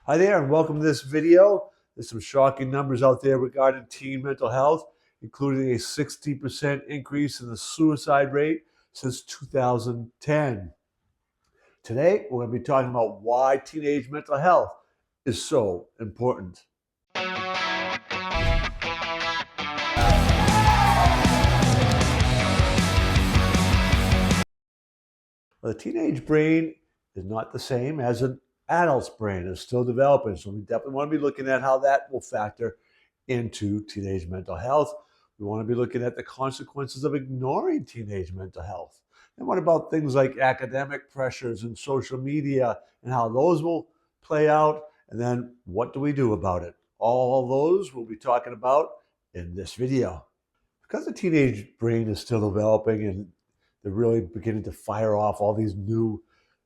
Hi there and welcome to this video. There's some shocking numbers out there regarding teen mental health, including a 60% increase in the suicide rate since 2010. Today, we're going to be talking about why teenage mental health is so important. The teenage brain is not the same as an adult's brain. It's still developing, so we definitely want to be looking at how that will factor into teenage mental health. We want to be looking at the consequences of ignoring teenage mental health. And what about things like academic pressures and social media and how those will play out? And then what do we do about it? All those we'll be talking about in this video. Because the teenage brain is still developing and they're really beginning to fire off all these new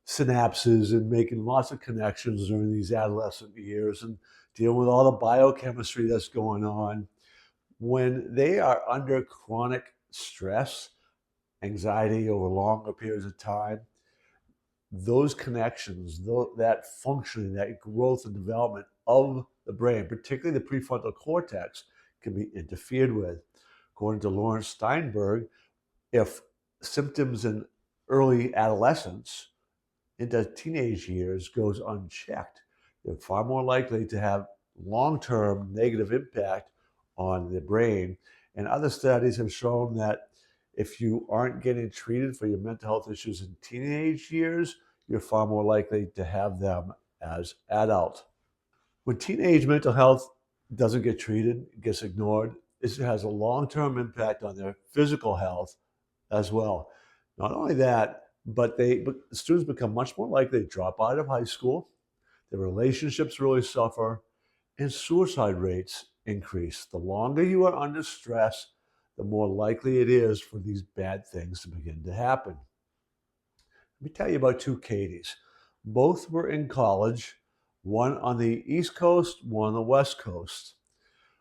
synapses and making lots of connections during these adolescent years and dealing with all the biochemistry that's going on. When they are under chronic stress, anxiety over longer periods of time, those connections, that functioning, that growth and development of the brain, particularly the prefrontal cortex, can be interfered with. According to Lawrence Steinberg, if symptoms in early adolescence into teenage years goes unchecked, they're far more likely to have long-term negative impact on the brain. And other studies have shown that if you aren't getting treated for your mental health issues in teenage years, you're far more likely to have them as adult. When teenage mental health doesn't get treated, gets ignored, it has a long-term impact on their physical health as well. Not only that, but students become much more likely to drop out of high school, their relationships really suffer, and suicide rates increase. The longer you are under stress, the more likely it is for these bad things to begin to happen. Let me tell you about two Katies. Both were in college, one on the East Coast, one on the West Coast.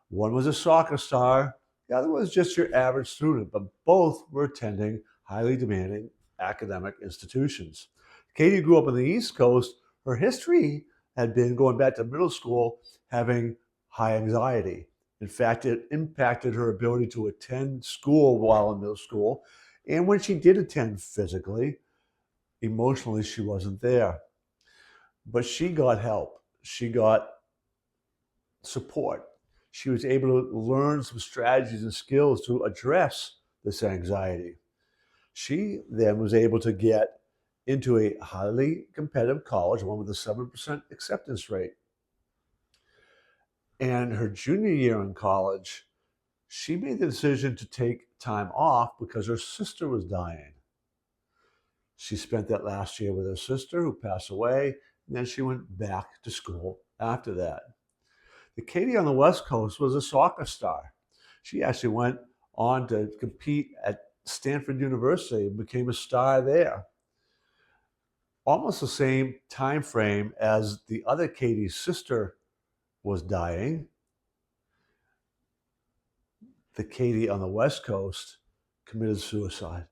One was a soccer star, the other was just your average student, but both were attending highly demanding academic institutions. Katie grew up on the East Coast. Her history had been, going back to middle school, having high anxiety. In fact, it impacted her ability to attend school while in middle school. And when she did attend physically, emotionally, she wasn't there. But she got help. She got support. She was able to learn some strategies and skills to address this anxiety. She then was able to get into a highly competitive college, one with a 7% acceptance rate. And her junior year in college, she made the decision to take time off because her sister was dying. She spent that last year with her sister, who passed away, and then she went back to school after that. The Katie on the West Coast was a soccer star. She actually went on to compete at Stanford University and became a star there. Almost the same time frame as the other Katie's sister was dying, the Katie on the West Coast committed suicide.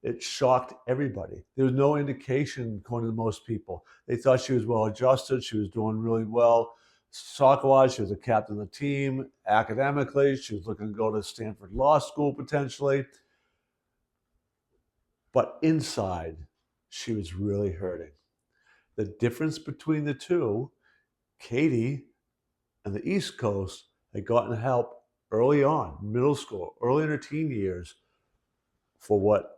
It shocked everybody. There was no indication, according to most people. They thought she was well adjusted. She was doing really well. Soccer-wise, she was a captain of the team. Academically, she was looking to go to Stanford Law School potentially. But inside, she was really hurting. The difference between the two, Katie and the East Coast had gotten help early on, middle school, early in her teen years, for what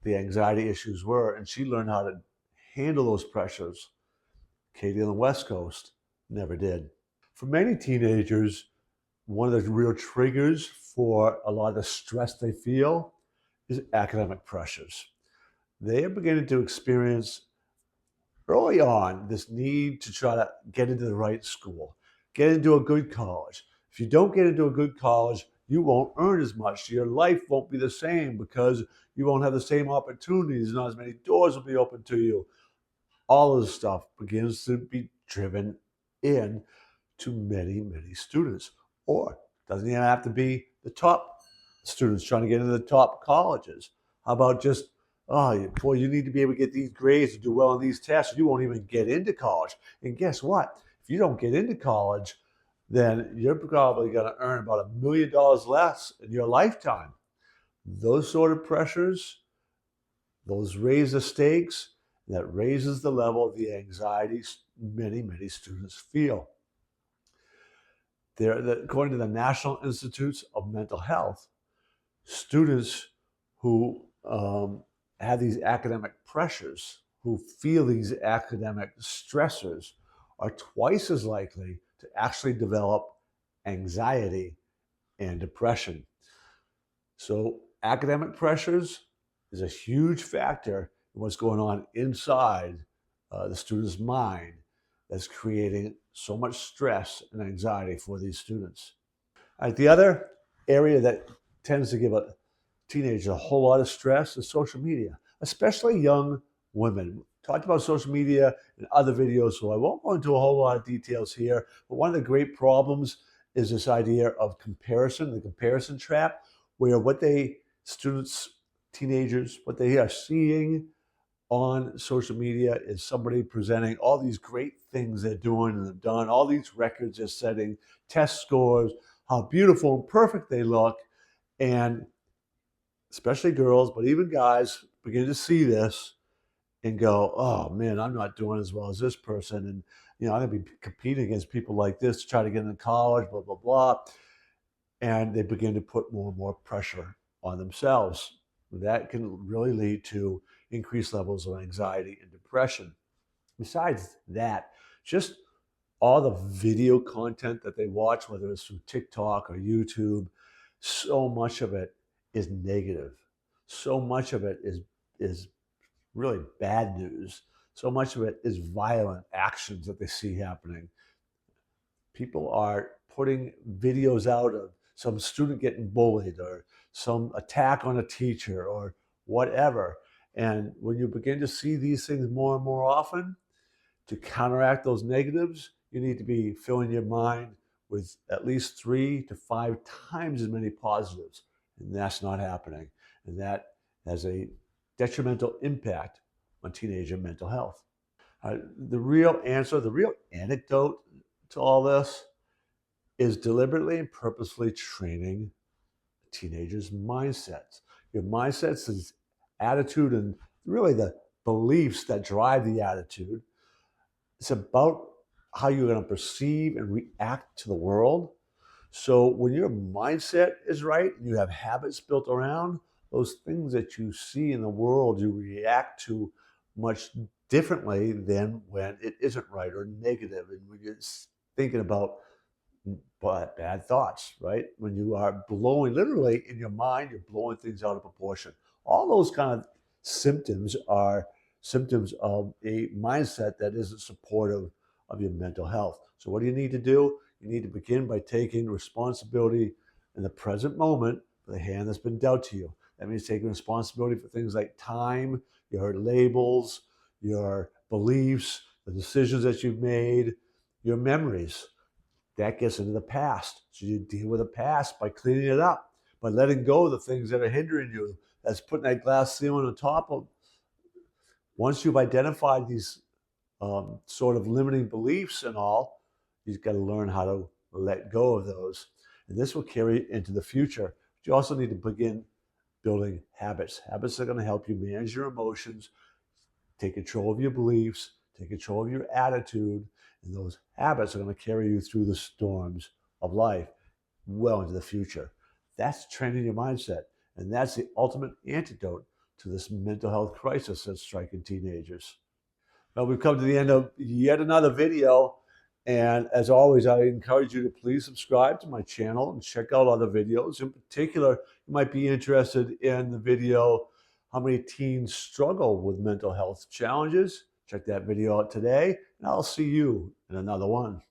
the anxiety issues were, and she learned how to handle those pressures. Katie on the West Coast never did. For many teenagers, one of the real triggers for a lot of the stress they feel is academic pressures. They are beginning to experience early on this need to try to get into the right school, get into a good college. If you don't get into a good college, you won't earn as much. Your life won't be the same because you won't have the same opportunities. Not as many doors will be open to you. All of this stuff begins to be driven in to many, many students. Or doesn't even have to be the top students trying to get into the top colleges. How about just Oh, boy, you need to be able to get these grades to do well on these tests. You won't even get into college. And guess what? If you don't get into college, then you're probably going to earn about $1 million less in your lifetime. Those sort of pressures, those raise the stakes, that raises the level of the anxiety many students feel. According to the National Institutes of Mental Health, students who have these academic pressures, who feel these academic stressors, are twice as likely to actually develop anxiety and depression. So academic pressures is a huge factor in what's going on inside the student's mind that's creating so much stress and anxiety for these students. All right, the other area that tends to give a teenager a whole lot of stress is social media, especially young women. Talked about social media in other videos, so I won't go into a whole lot of details here. But one of the great problems is this idea of comparison, the comparison trap, where teenagers, what they are seeing on social media is somebody presenting all these great things they're doing and have done, all these records they're setting, test scores, how beautiful and perfect they look. And especially girls, but even guys begin to see this and go, oh man, I'm not doing as well as this person. And, I'm going to be competing against people like this to try to get into college, blah, blah, blah. And they begin to put more and more pressure on themselves. That can really lead to increased levels of anxiety and depression. Besides that, just all the video content that they watch, whether it's through TikTok or YouTube, so much of it is negative. So much of it is really bad news. So much of it is violent actions that they see happening. People are putting videos out of some student getting bullied or some attack on a teacher or whatever. And when you begin to see these things more and more often, to counteract those negatives, you need to be filling your mind with at least 3 to 5 times as many positives. And that's not happening. And that has a detrimental impact on teenager mental health. The real answer, the real antidote to all this is deliberately and purposefully training teenagers' mindsets. Your mindsets is attitude and really the beliefs that drive the attitude. It's about how you're going to perceive and react to the world. So when your mindset is right and you have habits built around those things that you see in the world, you react to much differently than when it isn't right or negative. And when you're thinking about bad thoughts, right? When you are blowing, literally in your mind, you're blowing things out of proportion. All those kind of symptoms are symptoms of a mindset that isn't supportive of your mental health. So what do you need to do? You need to begin by taking responsibility in the present moment for the hand that's been dealt to you. That means taking responsibility for things like time, your labels, your beliefs, the decisions that you've made, your memories. That gets into the past. So you deal with the past by cleaning it up, by letting go of the things that are hindering you. That's putting that glass ceiling on top of. Once you've identified these sort of limiting beliefs and all, you've got to learn how to let go of those. And this will carry into the future. But you also need to begin building habits. Habits are going to help you manage your emotions, take control of your beliefs, take control of your attitude, and those habits are going to carry you through the storms of life well into the future. That's training your mindset. And that's the ultimate antidote to this mental health crisis that's striking teenagers. Well, we've come to the end of yet another video. And as always, I encourage you to please subscribe to my channel and check out other videos. In particular, you might be interested in the video, How Many Teens Struggle with Mental Health Challenges. Check that video out today, and I'll see you in another one.